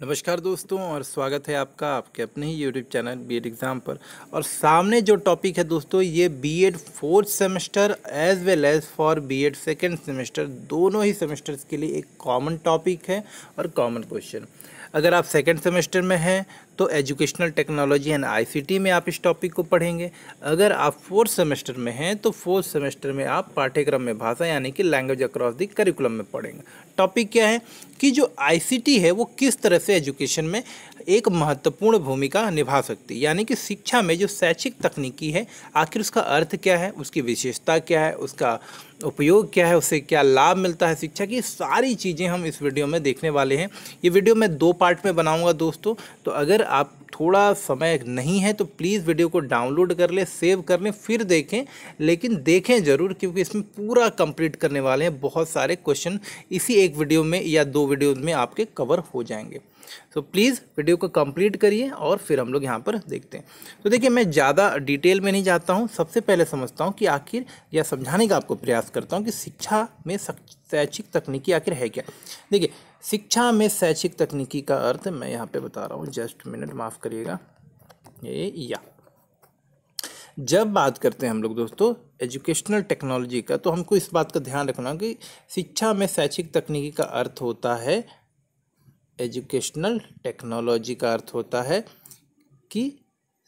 नमस्कार दोस्तों और स्वागत है आपका आपके अपने ही यूट्यूब चैनल बीएड एग्ज़ाम पर। और सामने जो टॉपिक है दोस्तों, ये B Ed fourth semester as well as for B Ed second semester, दोनों ही सेमेस्टर्स के लिए एक कॉमन टॉपिक है और कॉमन क्वेश्चन। अगर आप सेकेंड सेमेस्टर में हैं तो एजुकेशनल टेक्नोलॉजी एंड आईसीटी में आप इस टॉपिक को पढ़ेंगे। अगर आप फोर्थ सेमेस्टर में हैं तो फोर्थ सेमेस्टर में आप पाठ्यक्रम में भाषा यानी कि लैंग्वेज अक्रॉस द करिकुलम में पढ़ेंगे। टॉपिक क्या है कि जो आईसीटी है वो किस तरह से एजुकेशन में एक महत्वपूर्ण भूमिका निभा सकती है, यानी कि शिक्षा में जो शैक्षिक तकनीकी है आखिर उसका अर्थ क्या है, उसकी विशेषता क्या है, उसका उपयोग क्या है, उससे क्या लाभ मिलता है शिक्षा की, सारी चीज़ें हम इस वीडियो में देखने वाले हैं। ये वीडियो मैं 2 पार्ट में बनाऊंगा दोस्तों, तो अगर आप थोड़ा समय नहीं है तो प्लीज़ वीडियो को डाउनलोड कर लें, सेव कर लें, फिर देखें, लेकिन देखें ज़रूर क्योंकि इसमें पूरा कंप्लीट करने वाले हैं। बहुत सारे क्वेश्चन इसी एक वीडियो में या 2 वीडियो में आपके कवर हो जाएंगे। तो प्लीज़ वीडियो को कंप्लीट करिए और फिर हम लोग यहाँ पर देखते हैं। तो देखिए, मैं ज़्यादा डिटेल में नहीं जाता हूँ, सबसे पहले समझता हूँ कि आखिर या समझाने का आपको प्रयास करता हूँ कि शिक्षा में शैक्षिक तकनीकी आखिर है क्या। देखिए, शिक्षा में शैक्षिक तकनीकी का अर्थ मैं यहाँ पे बता रहा हूँ, जस्ट मिनट माफ़ करिएगा। जब बात करते हैं हम लोग दोस्तों एजुकेशनल टेक्नोलॉजी का, तो हमको इस बात का ध्यान रखना कि शिक्षा में शैक्षिक तकनीकी का अर्थ होता है, एजुकेशनल टेक्नोलॉजी का अर्थ होता है कि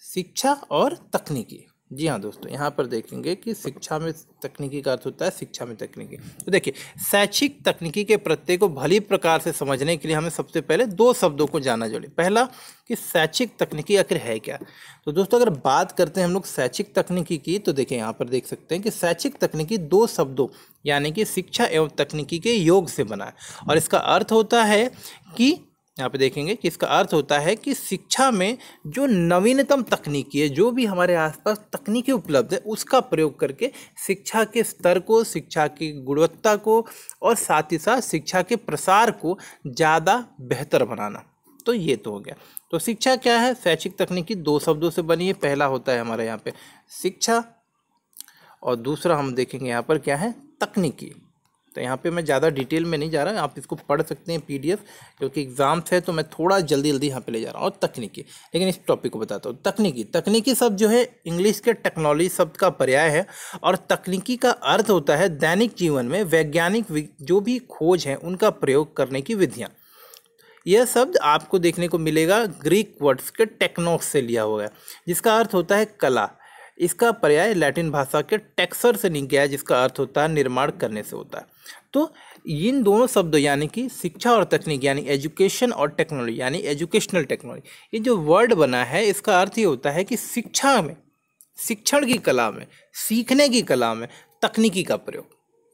शिक्षा और तकनीकी। जी हाँ दोस्तों, यहाँ पर देखेंगे कि शिक्षा में तकनीकी का अर्थ होता है शिक्षा में तकनीकी। तो देखिए, शैक्षिक तकनीकी के प्रत्यय को भली प्रकार से समझने के लिए हमें सबसे पहले 2 शब्दों को जाना जरूरी। पहला कि शैक्षिक तकनीकी आखिर है क्या। तो दोस्तों, अगर बात करते हैं हम लोग शैक्षिक तकनीकी की, तो देखिए यहाँ पर देख सकते हैं कि शैक्षिक तकनीकी 2 शब्दों यानी कि शिक्षा एवं तकनीकी के योग से बना है, और इसका अर्थ होता है कि यहाँ पे देखेंगे कि इसका अर्थ होता है कि शिक्षा में जो नवीनतम तकनीकी है, जो भी हमारे आसपास तकनीकी उपलब्ध है, उसका प्रयोग करके शिक्षा के स्तर को, शिक्षा की गुणवत्ता को और साथ ही साथ शिक्षा के प्रसार को ज़्यादा बेहतर बनाना। तो ये तो हो गया। तो शिक्षा क्या है, शैक्षिक तकनीकी 2 शब्दों से बनी है। पहला होता है हमारे यहाँ पे शिक्षा और दूसरा हम देखेंगे यहाँ पर क्या है, तकनीकी। तो यहाँ पे मैं ज़्यादा डिटेल में नहीं जा रहा, आप इसको पढ़ सकते हैं पीडीएफ, क्योंकि एग्जाम्स है तो मैं थोड़ा जल्दी यहाँ पे ले जा रहा हूँ। और तकनीकी, लेकिन इस टॉपिक को बताता हूँ। तकनीकी शब्द जो है इंग्लिश के टेक्नोलॉजी शब्द का पर्याय है, और तकनीकी का अर्थ होता है दैनिक जीवन में वैज्ञानिक जो भी खोज है उनका प्रयोग करने की विधियाँ। यह शब्द आपको देखने को मिलेगा ग्रीक वर्ड्स के टेक्नोस से लिया हुआ है, जिसका अर्थ होता है कला। इसका पर्याय लैटिन भाषा के टेक्सर से लिंक किया है, जिसका अर्थ होता है निर्माण करने से होता है। तो इन दोनों शब्दों यानी कि शिक्षा और तकनीक यानी एजुकेशन और टेक्नोलॉजी यानी एजुकेशनल टेक्नोलॉजी, ये जो वर्ड बना है इसका अर्थ ये होता है कि शिक्षा में, शिक्षण की कला में, सीखने की कला में तकनीकी का प्रयोग।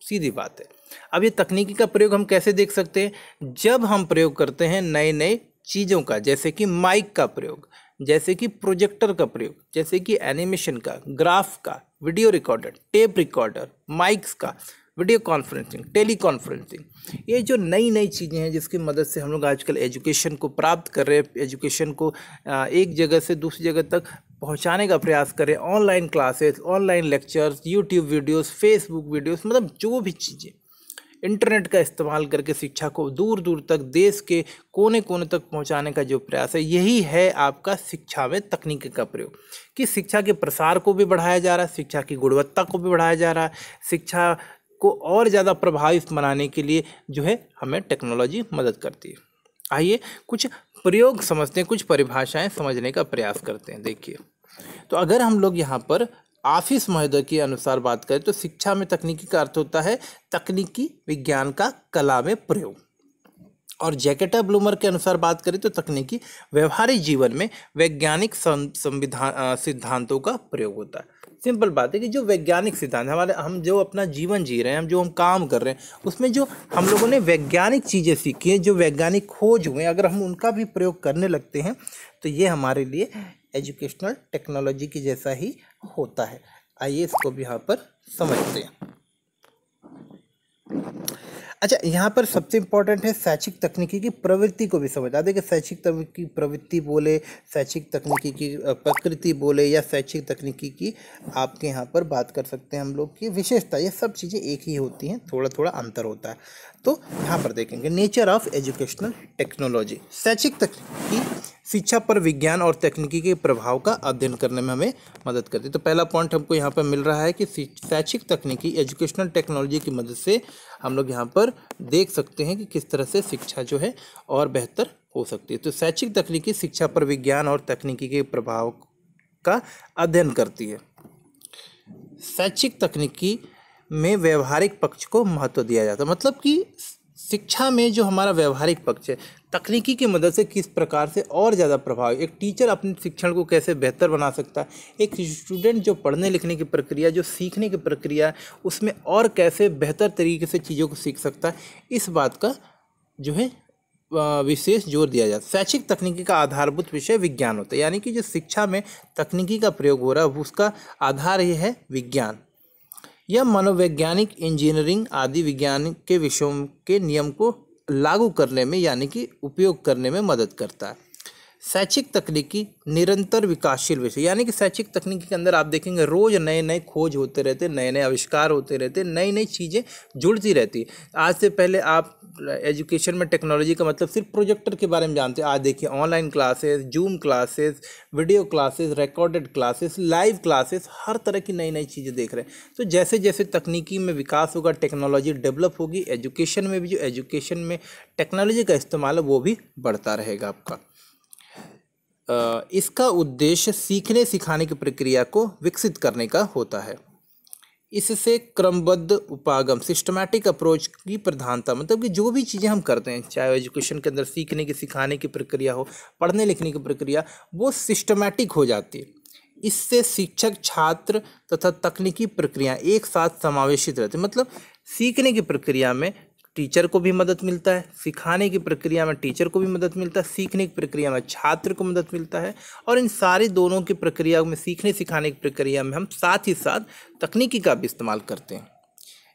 सीधी बात है। अब ये तकनीकी का प्रयोग हम कैसे देख सकते हैं, जब हम प्रयोग करते हैं नए नए चीज़ों का, जैसे कि माइक का प्रयोग, जैसे कि प्रोजेक्टर का प्रयोग, जैसे कि एनिमेशन का, ग्राफ का, video recorder, tape recorder, mics का, वीडियो कॉन्फ्रेंसिंग, टेली कॉन्फ्रेंसिंग, ये जो नई नई चीज़ें हैं जिसकी मदद से हम लोग आजकल एजुकेशन को प्राप्त कर रहे हैं, एजुकेशन को एक जगह से दूसरी जगह तक पहुंचाने का प्रयास करें। Online classes, online lectures, YouTube videos, Facebook videos, मतलब जो भी चीज़ें इंटरनेट का इस्तेमाल करके शिक्षा को दूर दूर तक, देश के कोने कोने तक पहुंचाने का जो प्रयास है, यही है आपका शिक्षा में तकनीक का प्रयोग। कि शिक्षा के प्रसार को भी बढ़ाया जा रहा है, शिक्षा की गुणवत्ता को भी बढ़ाया जा रहा है, शिक्षा को और ज़्यादा प्रभावित बनाने के लिए जो है हमें टेक्नोलॉजी मदद करती है। आइए कुछ प्रयोग समझते हैं, कुछ परिभाषाएं समझने का प्रयास करते हैं। देखिए, तो अगर हम लोग यहाँ पर ऑफिस महोदय के अनुसार बात करें तो शिक्षा में तकनीकी का अर्थ होता है तकनीकी विज्ञान का कला में प्रयोग। और जैकेटा ब्लूमर के अनुसार बात करें तो तकनीकी व्यवहारिक जीवन में वैज्ञानिक सिद्धांतों का प्रयोग होता है। सिंपल बात है कि जो वैज्ञानिक सिद्धांत हमारे, हम जो अपना जीवन जी रहे हैं, हम जो हम काम कर रहे हैं, उसमें जो हम लोगों ने वैज्ञानिक चीज़ें सीखी हैं, जो वैज्ञानिक खोज हुए, अगर हम उनका भी प्रयोग करने लगते हैं तो ये हमारे लिए एजुकेशनल टेक्नोलॉजी की जैसा ही होता है। आइए इसको भी यहाँ पर समझते हैं। अच्छा, यहाँ पर सबसे इम्पोर्टेंट है शैक्षिक तकनीकी की प्रवृत्ति को भी समझा दें कि शैक्षिक तकनीकी प्रवृत्ति बोले, शैक्षिक तकनीकी की प्रकृति बोले, या शैक्षिक तकनीकी की आपके यहाँ पर बात कर सकते हैं हम लोग की विशेषता, ये सब चीज़ें एक ही होती हैं, थोड़ा थोड़ा अंतर होता है। तो यहाँ पर देखेंगे नेचर ऑफ एजुकेशनल टेक्नोलॉजी। शैक्षिक तकनीकी शिक्षा पर विज्ञान और तकनीकी के प्रभाव का अध्ययन करने में हमें मदद करती है। तो पहला पॉइंट हमको यहाँ पर मिल रहा है कि शैक्षिक तकनीकी एजुकेशनल टेक्नोलॉजी की मदद से हम लोग यहाँ पर देख सकते हैं कि किस तरह से शिक्षा जो है और बेहतर हो सकती है। तो शैक्षिक तकनीकी शिक्षा पर विज्ञान और तकनीकी के प्रभाव का अध्ययन करती है। शैक्षिक तकनीकी में व्यवहारिक पक्ष को महत्व दिया जाता है, मतलब कि शिक्षा में जो हमारा व्यवहारिक पक्ष है, तकनीकी की मदद से किस प्रकार से और ज़्यादा प्रभाव, एक टीचर अपने शिक्षण को कैसे बेहतर बना सकता है, एक स्टूडेंट जो पढ़ने लिखने की प्रक्रिया, जो सीखने की प्रक्रिया, उसमें और कैसे बेहतर तरीके से चीज़ों को सीख सकता है, इस बात का जो है विशेष जोर दिया जाता है। शैक्षिक तकनीकी का आधारभूत विषय विज्ञान होता है, यानी कि जो शिक्षा में तकनीकी का प्रयोग हो रहा है उसका आधार ये है विज्ञान। यह मनोवैज्ञानिक, इंजीनियरिंग आदि विज्ञान के विषयों के नियम को लागू करने में यानी कि उपयोग करने में मदद करता है। शैक्षिक तकनीकी निरंतर विकासशील विषय, यानी कि शैक्षिक तकनीकी के अंदर आप देखेंगे रोज नए नए खोज होते रहते, नए नए आविष्कार होते रहते, नई नई चीज़ें जुड़ती रहती। आज से पहले आप एजुकेशन में टेक्नोलॉजी का मतलब सिर्फ प्रोजेक्टर के बारे में जानते हैं। आज देखिए online classes, Zoom classes, video classes, recorded classes, live classes, हर तरह की नई नई चीज़ें देख रहे हैं। तो जैसे जैसे तकनीकी में विकास होगा, टेक्नोलॉजी डेवलप होगी, एजुकेशन में भी जो एजुकेशन में टेक्नोलॉजी का इस्तेमाल है वो भी बढ़ता रहेगा आपका। इसका उद्देश्य सीखने सिखाने की प्रक्रिया को विकसित करने का होता है। इससे क्रमबद्ध उपागम, सिस्टमैटिक अप्रोच की प्रधानता, मतलब कि जो भी चीज़ें हम करते हैं, चाहे एजुकेशन के अंदर सीखने की सिखाने की प्रक्रिया हो, पढ़ने लिखने की प्रक्रिया, वो सिस्टमैटिक हो जाती है। इससे शिक्षक, छात्र तथा तकनीकी प्रक्रिया एक साथ समावेशित रहती है, मतलब सीखने की प्रक्रिया में टीचर को भी मदद मिलता है, सिखाने की प्रक्रिया में टीचर को भी मदद मिलता है, सीखने की प्रक्रिया में छात्र को मदद मिलता है, और इन सारी दोनों की प्रक्रिया में, सीखने सिखाने की प्रक्रिया में हम साथ ही साथ तकनीकी का भी इस्तेमाल करते हैं।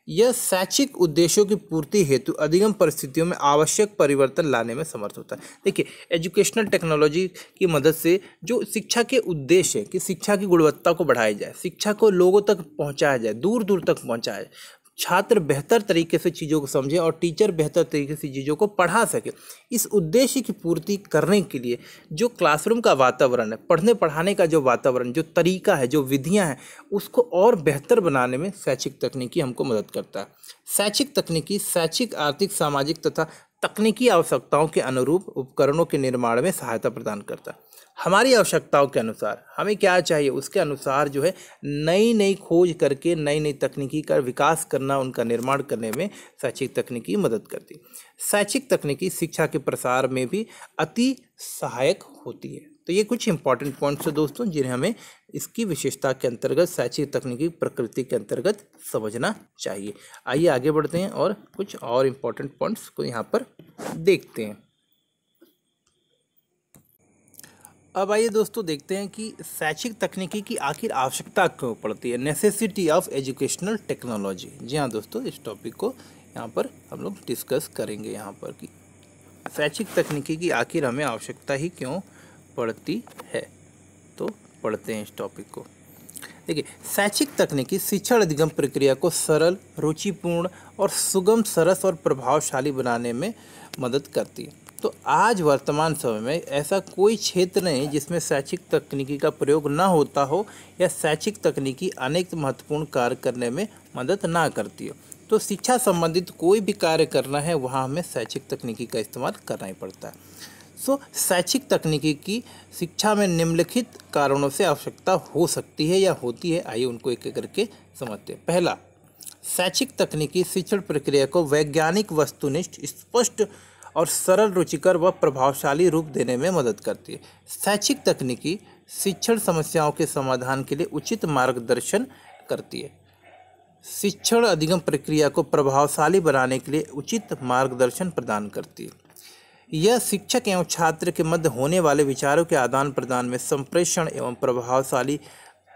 यह शैक्षिक उद्देश्यों की पूर्ति हेतु अधिगम परिस्थितियों में आवश्यक परिवर्तन लाने में समर्थ होता है। देखिए, एजुकेशनल टेक्नोलॉजी की मदद से जो शिक्षा के उद्देश्य है कि शिक्षा की गुणवत्ता को बढ़ाया जाए, शिक्षा को लोगों तक पहुंचाया जाए, दूर दूर तक पहुंचाया जाए, छात्र बेहतर तरीके से चीज़ों को समझे और टीचर बेहतर तरीके से चीज़ों को पढ़ा सके, इस उद्देश्य की पूर्ति करने के लिए जो क्लासरूम का वातावरण है, पढ़ने पढ़ाने का जो वातावरण, जो तरीका है, जो विधियां हैं, उसको और बेहतर बनाने में शैक्षिक तकनीकी हमको मदद करता है। शैक्षिक तकनीकी शैक्षिक, आर्थिक, सामाजिक तथा तकनीकी आवश्यकताओं के अनुरूप उपकरणों के निर्माण में सहायता प्रदान करता है। हमारी आवश्यकताओं के अनुसार हमें क्या चाहिए, उसके अनुसार जो है नई नई खोज करके नई नई तकनीकी का विकास करना, उनका निर्माण करने में शैक्षिक तकनीकी मदद करती है। शैक्षिक तकनीकी शिक्षा के प्रसार में भी अति सहायक होती है। तो ये कुछ इंपॉर्टेंट पॉइंट्स है दोस्तों, जिन्हें हमें इसकी विशेषता के अंतर्गत, शैक्षिक तकनीकी प्रकृति के अंतर्गत समझना चाहिए। आइए आगे बढ़ते हैं और कुछ और इम्पॉर्टेंट पॉइंट्स को यहाँ पर देखते हैं। अब आइए दोस्तों देखते हैं कि शैक्षिक तकनीकी की आखिर आवश्यकता क्यों पड़ती है, नेसेसिटी ऑफ एजुकेशनल टेक्नोलॉजी। जी हाँ दोस्तों, इस टॉपिक को यहाँ पर हम लोग डिस्कस करेंगे यहाँ पर कि शैक्षिक तकनीकी की आखिर हमें आवश्यकता ही क्यों पड़ती है। तो पढ़ते हैं इस टॉपिक को। देखिए, शैक्षिक तकनीकी शिक्षण अधिगम प्रक्रिया को सरल, रुचिपूर्ण और सुगम, सरस और प्रभावशाली बनाने में मदद करती है। तो आज वर्तमान समय में ऐसा कोई क्षेत्र नहीं जिसमें शैक्षिक तकनीकी का प्रयोग ना होता हो या शैक्षिक तकनीकी अनेक महत्वपूर्ण कार्य करने में मदद ना करती हो। तो शिक्षा संबंधित कोई भी कार्य करना है, वहाँ हमें शैक्षिक तकनीकी का इस्तेमाल करना ही पड़ता है। शैक्षिक तकनीकी की शिक्षा में निम्नलिखित कारणों से आवश्यकता हो सकती है या होती है। आइए उनको एक एक करके समझते हैं। पहला, शैक्षिक तकनीकी शिक्षण प्रक्रिया को वैज्ञानिक, वस्तुनिष्ठ, स्पष्ट और सरल, रुचिकर व प्रभावशाली रूप देने में मदद करती है। शैक्षिक तकनीकी शिक्षण समस्याओं के समाधान के लिए उचित मार्गदर्शन करती है। शिक्षण अधिगम प्रक्रिया को प्रभावशाली बनाने के लिए उचित मार्गदर्शन प्रदान करती है। यह शिक्षक एवं छात्र के मध्य होने वाले विचारों के आदान प्रदान में संप्रेषण एवं प्रभावशाली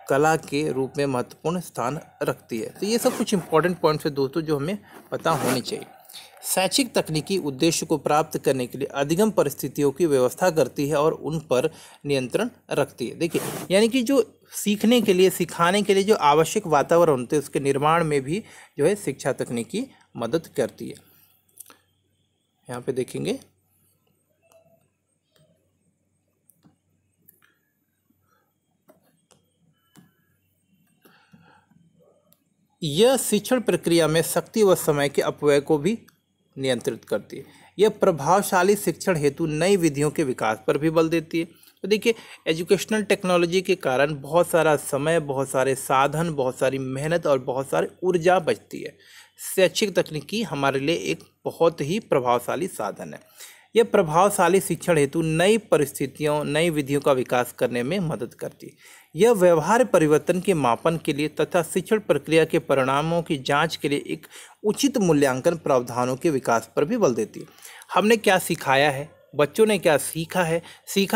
कला के रूप में महत्वपूर्ण स्थान रखती है। तो ये सब कुछ इंपॉर्टेंट पॉइंट्स है दोस्तों, जो हमें पता होने चाहिए। शैक्षिक तकनीकी उद्देश्य को प्राप्त करने के लिए अधिगम परिस्थितियों की व्यवस्था करती है और उन पर नियंत्रण रखती है। देखिए, यानी कि जो सीखने के लिए, सिखाने के लिए जो आवश्यक वातावरण होते हैं उसके निर्माण में भी जो है शिक्षा तकनीकी मदद करती है। यहाँ पे देखेंगे, यह शिक्षण प्रक्रिया में शक्ति व समय के अपव्यय को भी नियंत्रित करती है। यह प्रभावशाली शिक्षण हेतु नई विधियों के विकास पर भी बल देती है। तो देखिए, एजुकेशनल टेक्नोलॉजी के कारण बहुत सारा समय, बहुत सारे साधन, बहुत सारी मेहनत और बहुत सारी ऊर्जा बचती है। शैक्षिक तकनीकी हमारे लिए एक बहुत ही प्रभावशाली साधन है। यह प्रभावशाली शिक्षण हेतु नई परिस्थितियों, नई विधियों का विकास करने में मदद करती है। यह व्यवहार परिवर्तन के मापन के लिए तथा शिक्षण प्रक्रिया के परिणामों की जांच के लिए एक उचित मूल्यांकन प्रावधानों के विकास पर भी बल देती है। हमने क्या सिखाया है, बच्चों ने क्या सीखा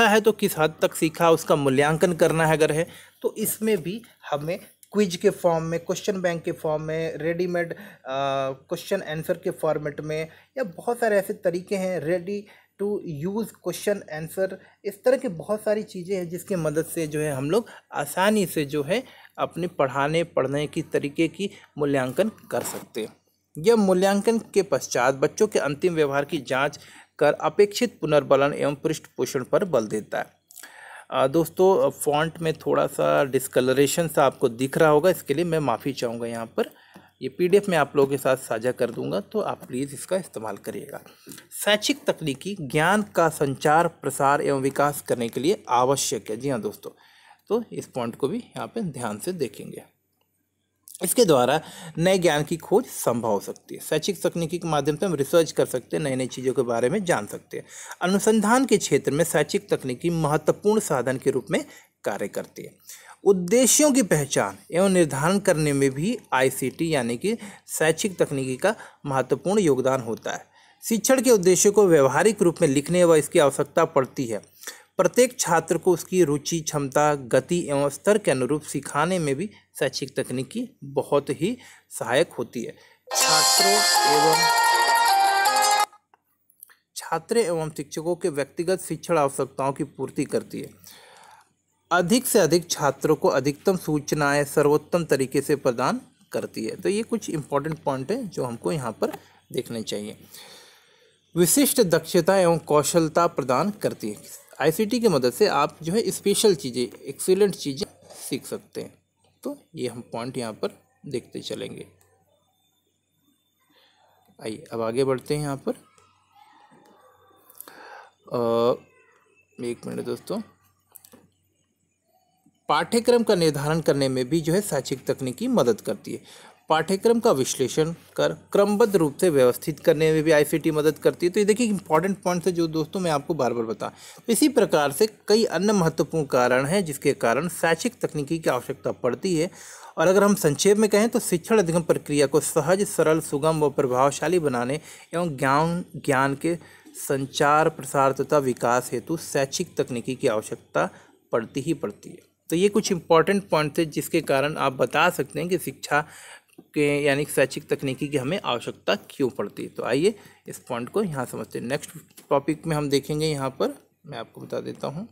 है तो किस हद तक सीखा, उसका मूल्यांकन करना है अगर है तो इसमें भी हमें क्विज के फॉर्म में, क्वेश्चन बैंक के फॉर्म में, रेडीमेड क्वेश्चन आंसर के फॉर्मेट में, या बहुत सारे ऐसे तरीके हैं, ready to use question answer, इस तरह की बहुत सारी चीज़ें हैं जिसकी मदद से जो है हम लोग आसानी से जो है अपने पढ़ने की तरीके की मूल्यांकन कर सकते हैं। यह मूल्यांकन के पश्चात बच्चों के अंतिम व्यवहार की जांच कर अपेक्षित पुनर्बलन एवं पृष्ठपोषण पर बल देता है। दोस्तों, फॉन्ट में थोड़ा सा डिस्कलरेशन सा आपको दिख रहा होगा, इसके लिए मैं माफ़ी चाहूँगा। यहाँ पर ये PDF मैं आप लोगों के साथ साझा कर दूंगा, तो आप प्लीज़ इसका इस्तेमाल करिएगा। शैक्षिक तकनीकी ज्ञान का संचार, प्रसार एवं विकास करने के लिए आवश्यक है। जी हाँ दोस्तों, तो इस पॉइंट को भी यहाँ पे ध्यान से देखेंगे। इसके द्वारा नए ज्ञान की खोज संभव हो सकती है। शैक्षिक तकनीकी के माध्यम से हम रिसर्च कर सकते हैं, नई नई चीज़ों के बारे में जान सकते हैं। अनुसंधान के क्षेत्र में शैक्षिक तकनीकी महत्वपूर्ण साधन के रूप में कार्य करती है। उद्देश्यों की पहचान एवं निर्धारण करने में भी ICT यानी कि शैक्षिक तकनीकी का महत्वपूर्ण योगदान होता है। शिक्षण के उद्देश्यों को व्यवहारिक रूप में लिखने व इसकी आवश्यकता पड़ती है। प्रत्येक छात्र को उसकी रुचि, क्षमता, गति एवं स्तर के अनुरूप सिखाने में भी शैक्षिक तकनीकी बहुत ही सहायक होती है। छात्र एवं शिक्षकों के व्यक्तिगत शिक्षण आवश्यकताओं की पूर्ति करती है। अधिक से अधिक छात्रों को अधिकतम सूचनाएं सर्वोत्तम तरीके से प्रदान करती है। तो ये कुछ इंपॉर्टेंट पॉइंट है जो हमको यहाँ पर देखने चाहिए। विशिष्ट दक्षता एवं कौशलता प्रदान करती है। ICT की मदद से आप जो है स्पेशल चीज़ें, एक्सीलेंट चीज़ें सीख सकते हैं। तो ये हम पॉइंट यहाँ पर देखते चलेंगे। आइए अब आगे बढ़ते हैं। यहाँ पर एक मिनट दोस्तों, पाठ्यक्रम का निर्धारण करने में भी जो है शैक्षिक तकनीकी मदद करती है। पाठ्यक्रम का विश्लेषण कर क्रमबद्ध रूप से व्यवस्थित करने में भी ICT मदद करती है। तो ये देखिए इंपॉर्टेंट पॉइंट है जो दोस्तों मैं आपको बार बार बताऊं। तो इसी प्रकार से कई अन्य महत्वपूर्ण कारण हैं जिसके कारण शैक्षिक तकनीकी की आवश्यकता पड़ती है। और अगर हम संक्षेप में कहें तो शिक्षण अधिगम प्रक्रिया को सहज, सरल, सुगम व प्रभावशाली बनाने एवं ज्ञान के संचार, प्रसार तथा विकास हेतु शैक्षिक तकनीकी की आवश्यकता पड़ती है। तो ये कुछ इंपॉर्टेंट पॉइंट थे जिसके कारण आप बता सकते हैं कि शिक्षा के यानी शैक्षिक तकनीकी की हमें आवश्यकता क्यों पड़ती है। तो आइए इस पॉइंट को यहाँ समझते हैं। नेक्स्ट टॉपिक में हम देखेंगे, यहाँ पर मैं आपको बता देता हूँ।